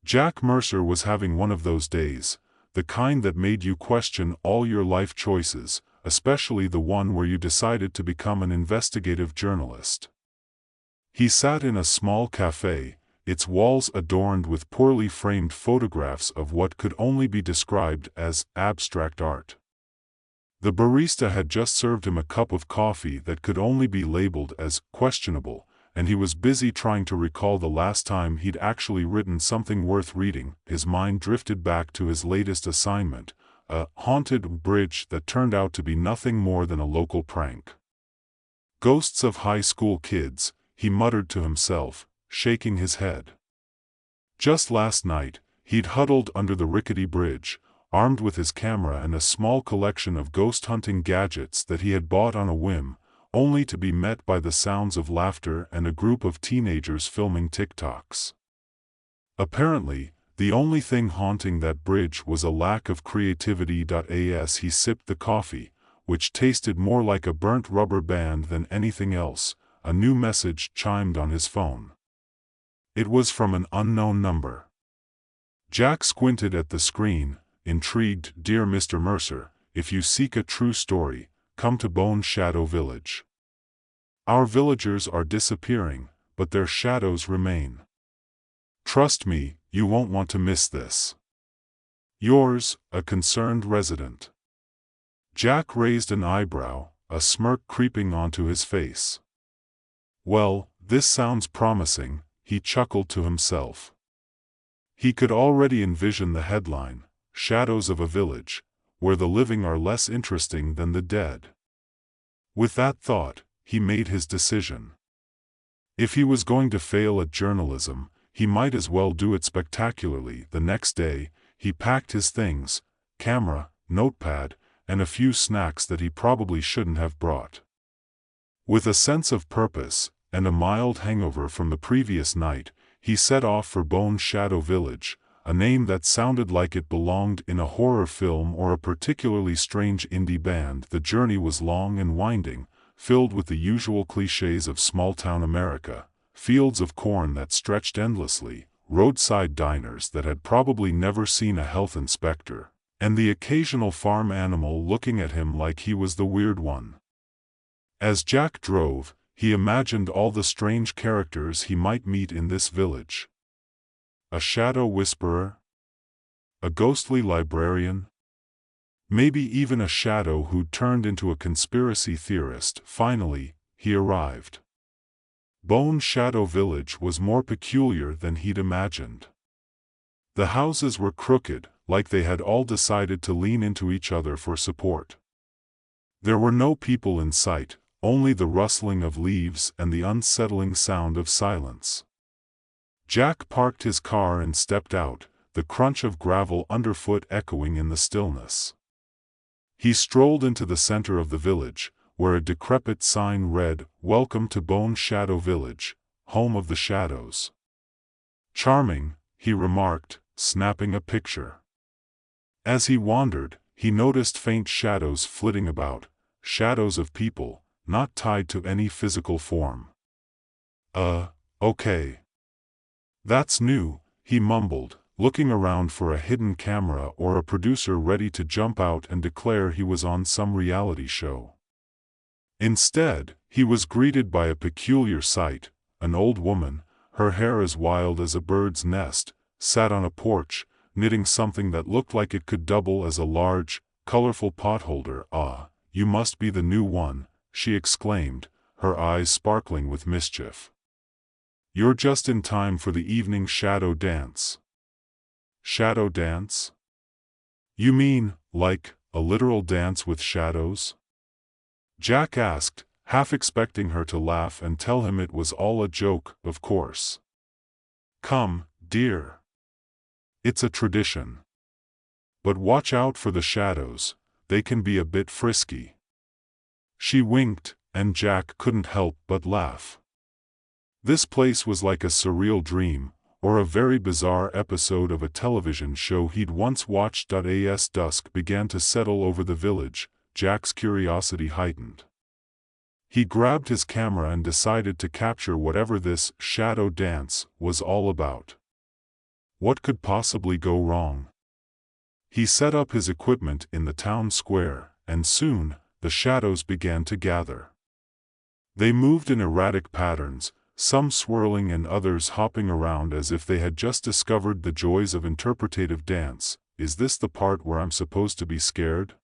Jack Mercer was having one of those days, the kind that made you question all your life choices, especially the one where you decided to become an investigative journalist. He sat in a small cafe, its walls adorned with poorly framed photographs of what could only be described as abstract art. The barista had just served him a cup of coffee that could only be labeled as questionable, and he was busy trying to recall the last time he'd actually written something worth reading. His mind drifted back to his latest assignment, a haunted bridge that turned out to be nothing more than a local prank. Ghosts of high school kids, he muttered to himself, shaking his head. Just last night, he'd huddled under the rickety bridge, armed with his camera and a small collection of ghost-hunting gadgets that he had bought on a whim, only to be met by the sounds of laughter and a group of teenagers filming TikToks. Apparently, the only thing haunting that bridge was a lack of creativity. As he sipped the coffee, which tasted more like a burnt rubber band than anything else, a new message chimed on his phone. It was from an unknown number. Jack squinted at the screen, intrigued. "Dear Mr. Mercer, if you seek a true story, come to Bone Shadow Village. Our villagers are disappearing, but their shadows remain. Trust me, you won't want to miss this. Yours, a concerned resident." Jack raised an eyebrow, a smirk creeping onto his face. "Well, this sounds promising," he chuckled to himself. He could already envision the headline, "Shadows of a Village, where the living are less interesting than the dead." With that thought, he made his decision. If he was going to fail at journalism, he might as well do it spectacularly. The next day, he packed his things, camera, notepad, and a few snacks that he probably shouldn't have brought. With a sense of purpose, and a mild hangover from the previous night, he set off for Bone Shadow Village, a name that sounded like it belonged in a horror film or a particularly strange indie band. The journey was long and winding, filled with the usual clichés of small-town America, fields of corn that stretched endlessly, roadside diners that had probably never seen a health inspector, and the occasional farm animal looking at him like he was the weird one. As Jack drove, he imagined all the strange characters he might meet in this village. A shadow whisperer? A ghostly librarian? Maybe even a shadow who'd turned into a conspiracy theorist. Finally, he arrived. Bone Shadow Village was more peculiar than he'd imagined. The houses were crooked, like they had all decided to lean into each other for support. There were no people in sight, only the rustling of leaves and the unsettling sound of silence. Jack parked his car and stepped out, the crunch of gravel underfoot echoing in the stillness. He strolled into the center of the village, where a decrepit sign read, "Welcome to Bone Shadow Village, home of the shadows." "Charming," he remarked, snapping a picture. As he wandered, he noticed faint shadows flitting about, shadows of people, not tied to any physical form. Okay. That's new," he mumbled, looking around for a hidden camera or a producer ready to jump out and declare he was on some reality show. Instead, he was greeted by a peculiar sight. An old woman, her hair as wild as a bird's nest, sat on a porch, knitting something that looked like it could double as a large, colorful potholder. "Ah, you must be the new one," she exclaimed, her eyes sparkling with mischief. "You're just in time for the evening shadow dance." "Shadow dance? You mean, like, a literal dance with shadows?" Jack asked, half expecting her to laugh and tell him it was all a joke. "Of course. Come, dear. It's a tradition. But watch out for the shadows, they can be a bit frisky." She winked, and Jack couldn't help but laugh. This place was like a surreal dream, or a very bizarre episode of a television show he'd once watched. As dusk began to settle over the village, Jack's curiosity heightened. He grabbed his camera and decided to capture whatever this shadow dance was all about. What could possibly go wrong? He set up his equipment in the town square, and soon, the shadows began to gather. They moved in erratic patterns, some swirling and others hopping around as if they had just discovered the joys of interpretative dance. Is this the part where I'm supposed to be scared?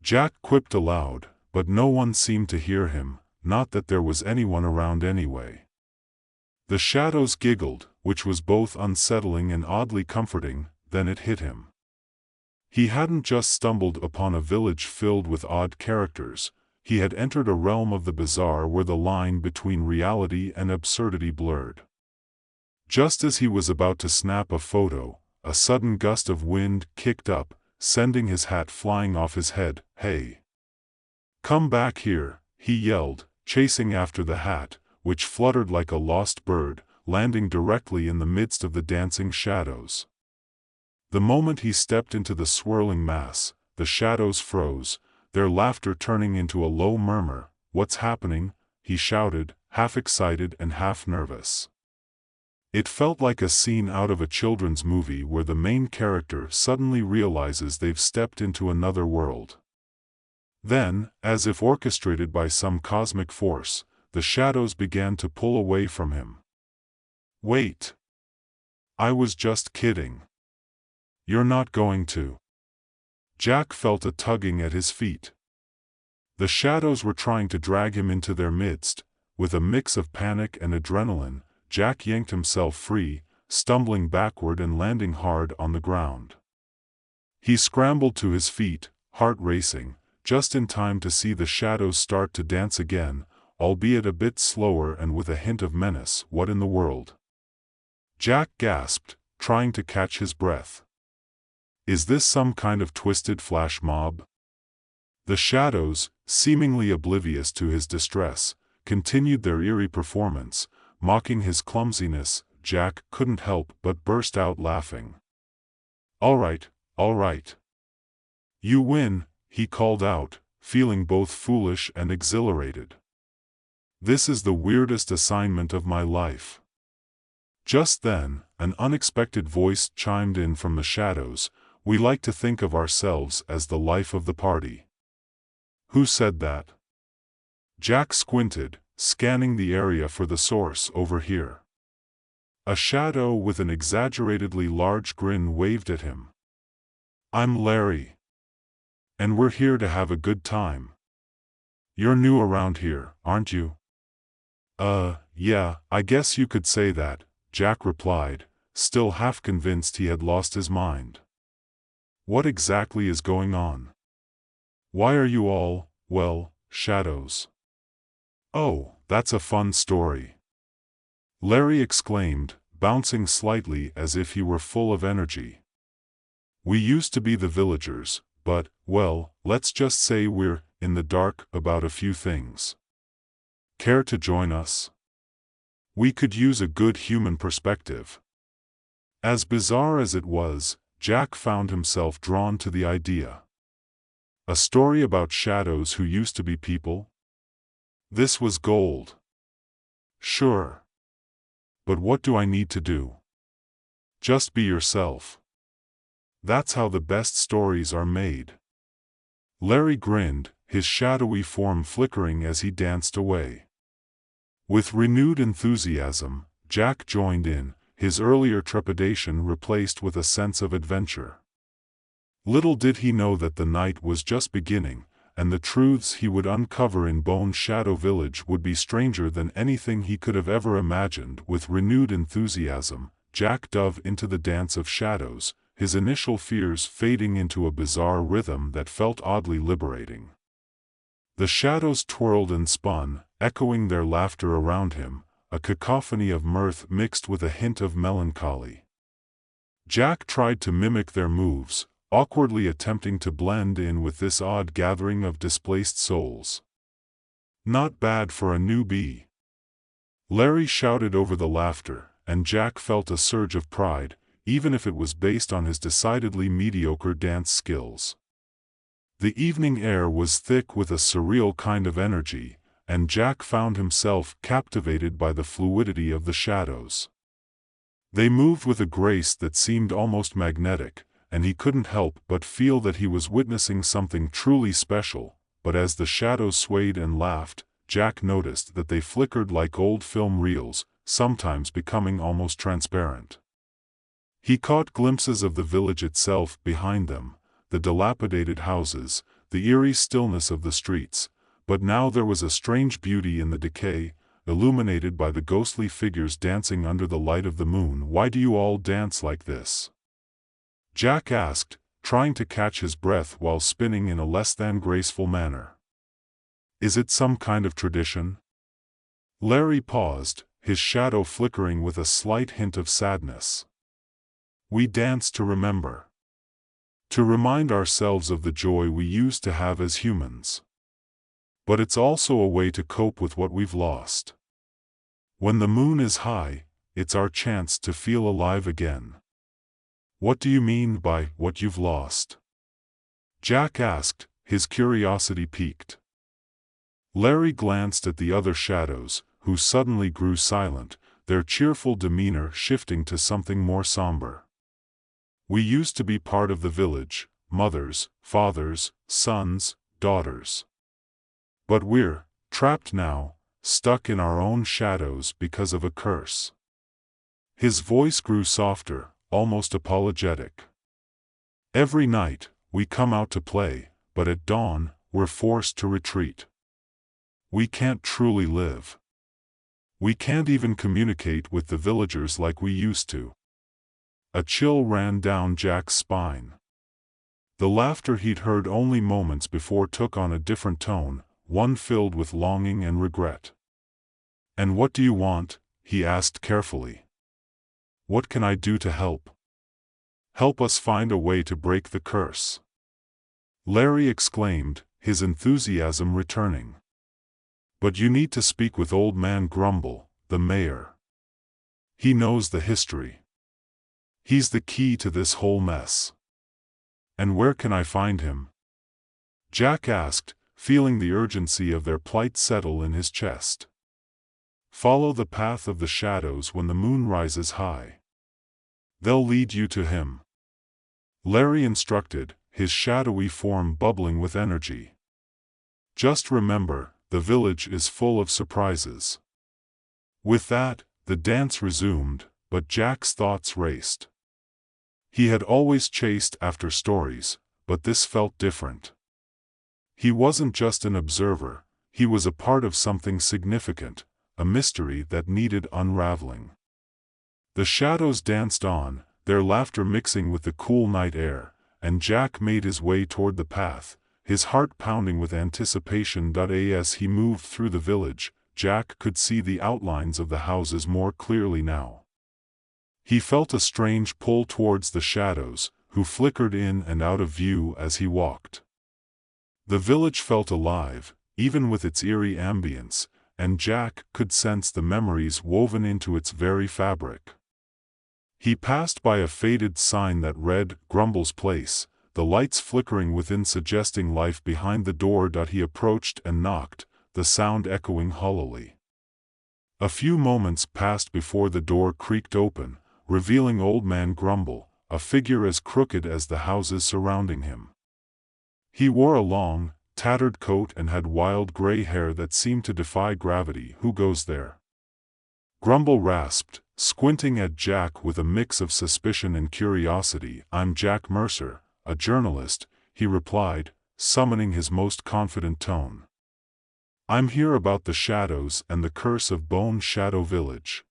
Jack quipped aloud, but no one seemed to hear him, not that there was anyone around anyway. The shadows giggled, which was both unsettling and oddly comforting. Then it hit him. He hadn't just stumbled upon a village filled with odd characters, he had entered a realm of the bizarre where the line between reality and absurdity blurred. Just as he was about to snap a photo, a sudden gust of wind kicked up, sending his hat flying off his head. "Hey! Come back here," he yelled, chasing after the hat, which fluttered like a lost bird, landing directly in the midst of the dancing shadows. The moment he stepped into the swirling mass, the shadows froze, their laughter turning into a low murmur. "What's happening?" he shouted, half excited and half nervous. It felt like a scene out of a children's movie where the main character suddenly realizes they've stepped into another world. Then, as if orchestrated by some cosmic force, the shadows began to pull away from him. "Wait! I was just kidding. You're not going to." Jack felt a tugging at his feet. The shadows were trying to drag him into their midst. With a mix of panic and adrenaline, Jack yanked himself free, stumbling backward and landing hard on the ground. He scrambled to his feet, heart racing, just in time to see the shadows start to dance again, albeit a bit slower and with a hint of menace. "What in the world?" Jack gasped, trying to catch his breath. Is this some kind of twisted flash mob? The shadows, seemingly oblivious to his distress, continued their eerie performance, mocking his clumsiness. Jack couldn't help but burst out laughing. All right. You win," he called out, feeling both foolish and exhilarated. "This is the weirdest assignment of my life." Just then, an unexpected voice chimed in from the shadows. "We like to think of ourselves as the life of the party." "Who said that?" Jack squinted, scanning the area for the source. "Over here." A shadow with an exaggeratedly large grin waved at him. "I'm Larry. And we're here to have a good time. You're new around here, aren't you?" Yeah, I guess you could say that," Jack replied, still half convinced he had lost his mind. "What exactly is going on? Why are you all, well, shadows?" "Oh, that's a fun story," Larry exclaimed, bouncing slightly as if he were full of energy. "We used to be the villagers, but, well, let's just say we're in the dark about a few things. Care to join us? We could use a good human perspective." As bizarre as it was, Jack found himself drawn to the idea. A story about shadows who used to be people? This was gold. Sure. But what do I need to do? Just be yourself. That's how the best stories are made. Larry grinned, his shadowy form flickering as he danced away. With renewed enthusiasm, Jack joined in, his earlier trepidation replaced with a sense of adventure. Little did he know that the night was just beginning, and the truths he would uncover in Bone Shadow Village would be stranger than anything he could have ever imagined. With renewed enthusiasm, Jack dove into the dance of shadows, his initial fears fading into a bizarre rhythm that felt oddly liberating. The shadows twirled and spun, echoing their laughter around him, a cacophony of mirth mixed with a hint of melancholy. Jack tried to mimic their moves, awkwardly attempting to blend in with this odd gathering of displaced souls. "Not bad for a newbie," Larry shouted over the laughter, and Jack felt a surge of pride, even if it was based on his decidedly mediocre dance skills. The evening air was thick with a surreal kind of energy, and Jack found himself captivated by the fluidity of the shadows. They moved with a grace that seemed almost magnetic, and he couldn't help but feel that he was witnessing something truly special. But as the shadows swayed and laughed, Jack noticed that they flickered like old film reels, sometimes becoming almost transparent. He caught glimpses of the village itself behind them, the dilapidated houses, the eerie stillness of the streets, but now there was a strange beauty in the decay, illuminated by the ghostly figures dancing under the light of the moon. "Why do you all dance like this?" Jack asked, trying to catch his breath while spinning in a less than graceful manner. "Is it some kind of tradition?" Larry paused, his shadow flickering with a slight hint of sadness. "We dance to remember. To remind ourselves of the joy we used to have as humans. But it's also a way to cope with what we've lost. When the moon is high, it's our chance to feel alive again." "What do you mean by what you've lost?" Jack asked, his curiosity piqued. Larry glanced at the other shadows, who suddenly grew silent, their cheerful demeanor shifting to something more somber. "We used to be part of the village, mothers, fathers, sons, daughters. But we're trapped now, stuck in our own shadows because of a curse." His voice grew softer, almost apologetic. "Every night, we come out to play, but at dawn, we're forced to retreat. We can't truly live. We can't even communicate with the villagers like we used to." A chill ran down Jack's spine. The laughter he'd heard only moments before took on a different tone, one filled with longing and regret. "And what do you want?" he asked carefully. "What can I do to help? Help us find a way to break the curse." Larry exclaimed, his enthusiasm returning. "But you need to speak with Old Man Grumble, the mayor. He knows the history. He's the key to this whole mess." "And where can I find him?" Jack asked, feeling the urgency of their plight settle in his chest. "Follow the path of the shadows when the moon rises high. They'll lead you to him," Larry instructed, his shadowy form bubbling with energy. "Just remember, the village is full of surprises." With that, the dance resumed, but Jack's thoughts raced. He had always chased after stories, but this felt different. He wasn't just an observer, he was a part of something significant, a mystery that needed unraveling. The shadows danced on, their laughter mixing with the cool night air, and Jack made his way toward the path, his heart pounding with anticipation. As he moved through the village, Jack could see the outlines of the houses more clearly now. He felt a strange pull towards the shadows, who flickered in and out of view as he walked. The village felt alive, even with its eerie ambience, and Jack could sense the memories woven into its very fabric. He passed by a faded sign that read, "Grumble's Place," the lights flickering within suggesting life behind the door. He approached and knocked, the sound echoing hollowly. A few moments passed before the door creaked open, revealing Old Man Grumble, a figure as crooked as the houses surrounding him. He wore a long, tattered coat and had wild gray hair that seemed to defy gravity. "Who goes there?" Grumble rasped, squinting at Jack with a mix of suspicion and curiosity. "I'm Jack Mercer, a journalist," he replied, summoning his most confident tone. "I'm here about the shadows and the curse of Bone Shadow Village."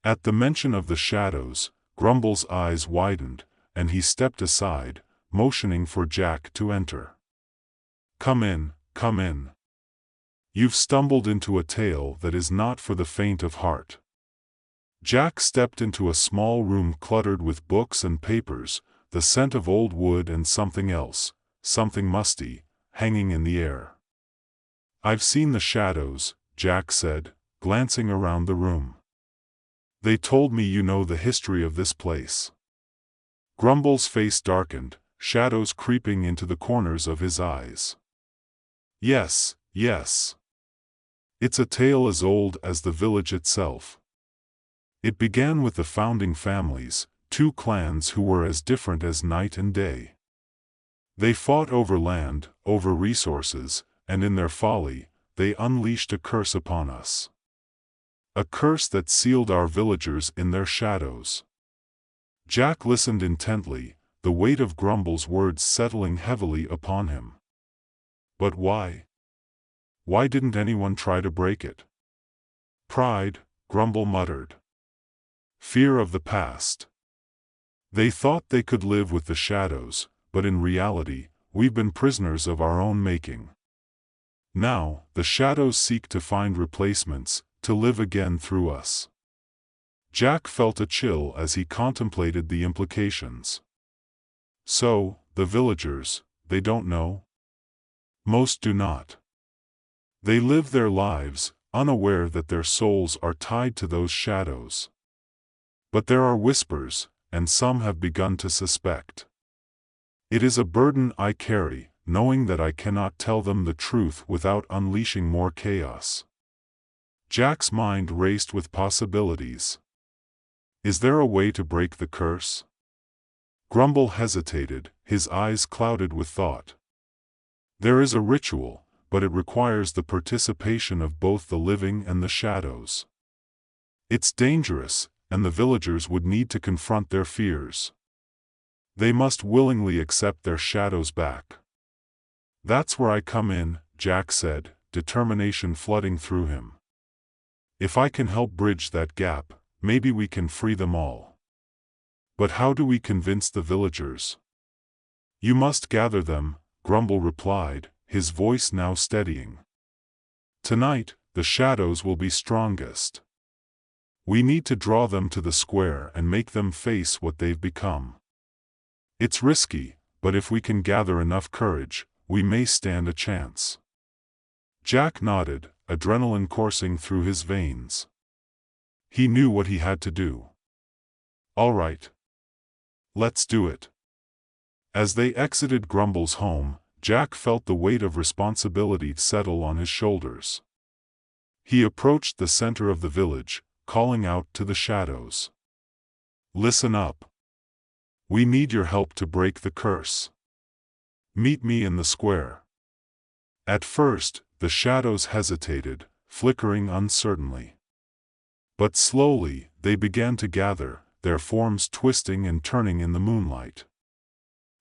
At the mention of the shadows, Grumble's eyes widened, and he stepped aside, motioning for Jack to enter. "Come in, come in. You've stumbled into a tale that is not for the faint of heart." Jack stepped into a small room cluttered with books and papers, the scent of old wood and something else, something musty, hanging in the air. "I've seen the shadows," Jack said, glancing around the room. "They told me you know the history of this place." Grumble's face darkened, shadows creeping into the corners of his eyes. "Yes, yes. It's a tale as old as the village itself. It began with the founding families, two clans who were as different as night and day. They fought over land, over resources, and in their folly, they unleashed a curse upon us. A curse that sealed our villagers in their shadows. Jack listened intently, the weight of Grumble's words settling heavily upon him. But why? Why didn't anyone try to break it? Pride, Grumble muttered. Fear of the past. They thought they could live with the shadows, but in reality, we've been prisoners of our own making. Now, the shadows seek to find replacements, to live again through us. Jack felt a chill as he contemplated the implications. So, the villagers, they don't know? Most do not. They live their lives, unaware that their souls are tied to those shadows. But there are whispers, and some have begun to suspect. It is a burden I carry, knowing that I cannot tell them the truth without unleashing more chaos. Jack's mind raced with possibilities. Is there a way to break the curse? Grumble hesitated, his eyes clouded with thought. There is a ritual, but it requires the participation of both the living and the shadows. It's dangerous, and the villagers would need to confront their fears. They must willingly accept their shadows back. That's where I come in, Jack said, determination flooding through him. If I can help bridge that gap, maybe we can free them all. But how do we convince the villagers? You must gather them, Grumble replied, his voice now steadying. Tonight, the shadows will be strongest. We need to draw them to the square and make them face what they've become. It's risky, but if we can gather enough courage, we may stand a chance. Jack nodded, adrenaline coursing through his veins. He knew what he had to do. All right. Let's do it. As they exited Grumble's home, Jack felt the weight of responsibility settle on his shoulders. He approached the center of the village, calling out to the shadows. Listen up. We need your help to break the curse. Meet me in the square. At first, the shadows hesitated, flickering uncertainly. But slowly, they began to gather, their forms twisting and turning in the moonlight.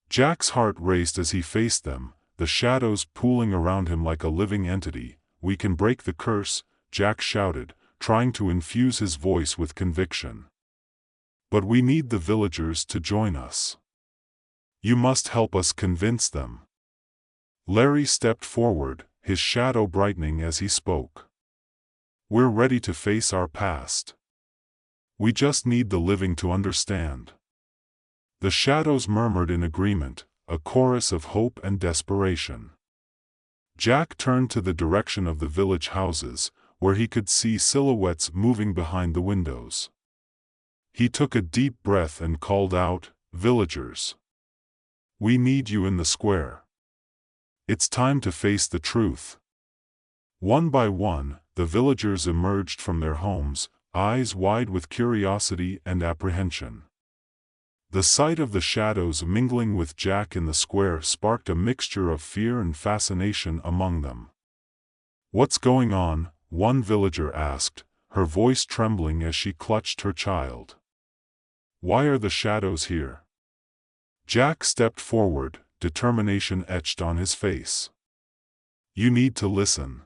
Jack's heart raced as he faced them, the shadows pooling around him like a living entity. We can break the curse, Jack shouted, trying to infuse his voice with conviction. But we need the villagers to join us. You must help us convince them. Larry stepped forward, his shadow brightening as he spoke. We're ready to face our past. We just need the living to understand. The shadows murmured in agreement, a chorus of hope and desperation. Jack turned to the direction of the village houses, where he could see silhouettes moving behind the windows. He took a deep breath and called out, "Villagers! We need you in the square. It's time to face the truth." One by one, the villagers emerged from their homes, eyes wide with curiosity and apprehension. The sight of the shadows mingling with Jack in the square sparked a mixture of fear and fascination among them. "What's going on?" one villager asked, her voice trembling as she clutched her child. "Why are the shadows here?" Jack stepped forward, determination etched on his face. "You need to listen.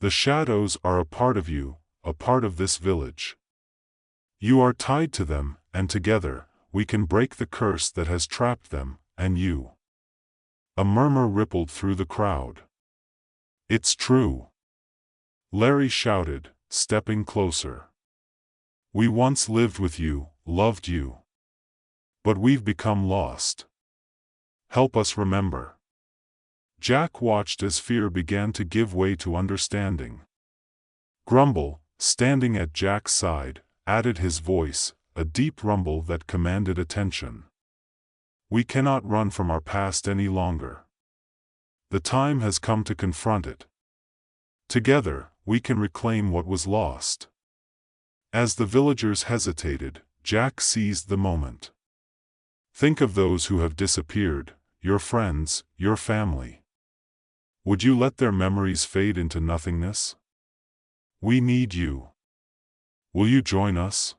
The shadows are a part of you, a part of this village. You are tied to them, and together, we can break the curse that has trapped them, and you." A murmur rippled through the crowd. "It's true," Larry shouted, stepping closer. "We once lived with you, loved you. But we've become lost. Help us remember." Jack watched as fear began to give way to understanding. Grumble, standing at Jack's side, added his voice, a deep rumble that commanded attention. "We cannot run from our past any longer. The time has come to confront it. Together, we can reclaim what was lost." As the villagers hesitated, Jack seized the moment. Think of those who have disappeared, your friends, your family. Would you let their memories fade into nothingness? We need you. Will you join us?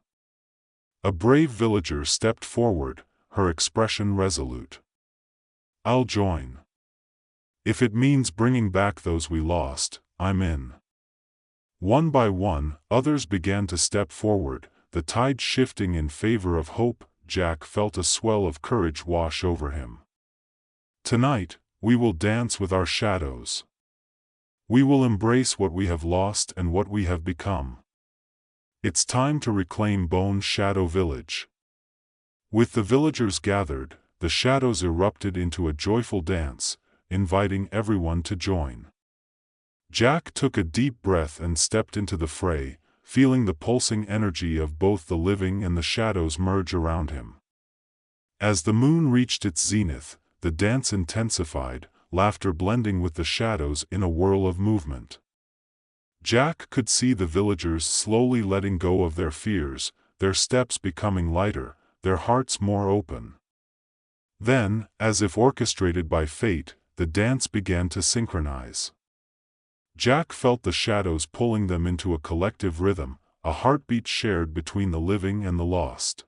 A brave villager stepped forward, her expression resolute. I'll join. If it means bringing back those we lost, I'm in. One by one, others began to step forward, the tide shifting in favor of hope. Jack felt a swell of courage wash over him. Tonight, we will dance with our shadows. We will embrace what we have lost and what we have become. It's time to reclaim Bone Shadow Village. With the villagers gathered, the shadows erupted into a joyful dance, inviting everyone to join. Jack took a deep breath and stepped into the fray, feeling the pulsing energy of both the living and the shadows merge around him. As the moon reached its zenith, the dance intensified, laughter blending with the shadows in a whirl of movement. Jack could see the villagers slowly letting go of their fears, their steps becoming lighter, their hearts more open. Then, as if orchestrated by fate, the dance began to synchronize. Jack felt the shadows pulling them into a collective rhythm, a heartbeat shared between the living and the lost.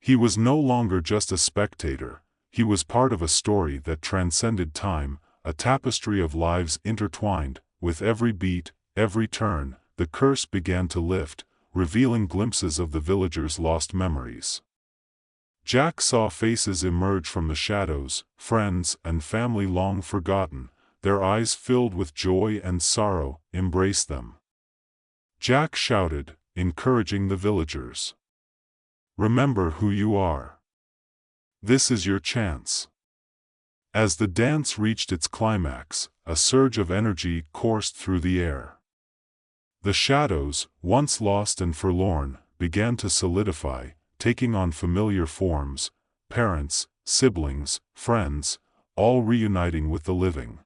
He was no longer just a spectator, he was part of a story that transcended time, a tapestry of lives intertwined. With every beat, every turn, the curse began to lift, revealing glimpses of the villagers' lost memories. Jack saw faces emerge from the shadows, friends and family long forgotten, their eyes filled with joy and sorrow. Embrace them. Jack shouted, encouraging the villagers. Remember who you are. This is your chance. As the dance reached its climax, a surge of energy coursed through the air. The shadows, once lost and forlorn, began to solidify, taking on familiar forms, parents, siblings, friends, all reuniting with the living.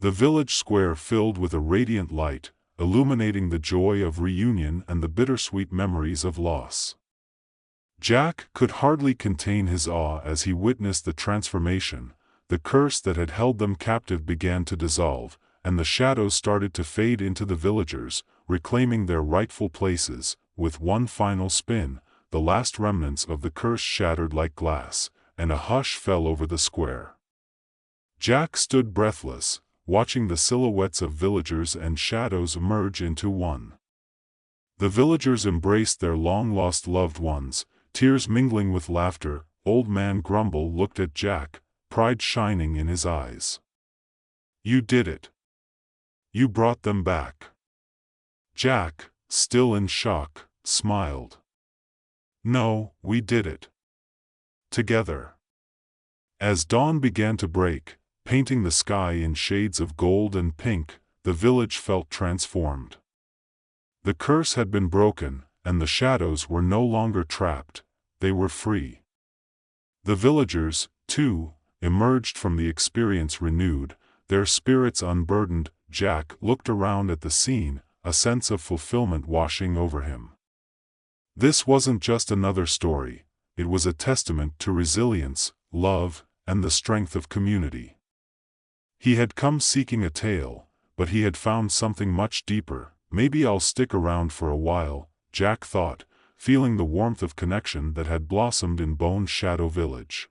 The village square filled with a radiant light, illuminating the joy of reunion and the bittersweet memories of loss. Jack could hardly contain his awe as he witnessed the transformation. The curse that had held them captive began to dissolve, and the shadows started to fade into the villagers, reclaiming their rightful places. With one final spin, the last remnants of the curse shattered like glass, and a hush fell over the square. Jack stood breathless, watching the silhouettes of villagers and shadows merge into one. The villagers embraced their long-lost loved ones, tears mingling with laughter. Old Man Grumble looked at Jack, pride shining in his eyes. You did it. You brought them back. Jack, still in shock, smiled. No, we did it. Together. As dawn began to break, painting the sky in shades of gold and pink, the village felt transformed. The curse had been broken, and the shadows were no longer trapped, they were free. The villagers, too, emerged from the experience renewed, their spirits unburdened. Jack looked around at the scene, a sense of fulfillment washing over him. This wasn't just another story, it was a testament to resilience, love, and the strength of community. He had come seeking a tale, but he had found something much deeper. Maybe I'll stick around for a while, Jack thought, feeling the warmth of connection that had blossomed in Bone Shadow Village.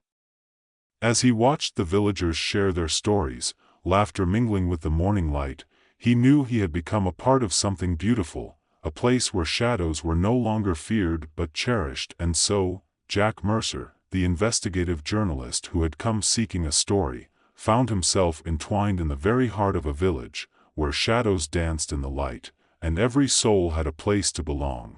As he watched the villagers share their stories, laughter mingling with the morning light, he knew he had become a part of something beautiful, a place where shadows were no longer feared but cherished. And so, Jack Mercer, the investigative journalist who had come seeking a story, found himself entwined in the very heart of a village, where shadows danced in the light, and every soul had a place to belong.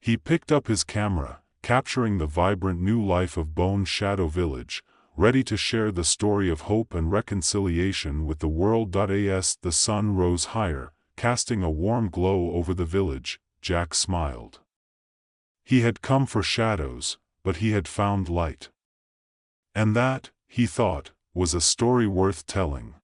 He picked up his camera, capturing the vibrant new life of Bone Shadow Village, ready to share the story of hope and reconciliation with the world. As the sun rose higher, casting a warm glow over the village, Jack smiled. He had come for shadows, but he had found light. And that, he thought, was a story worth telling.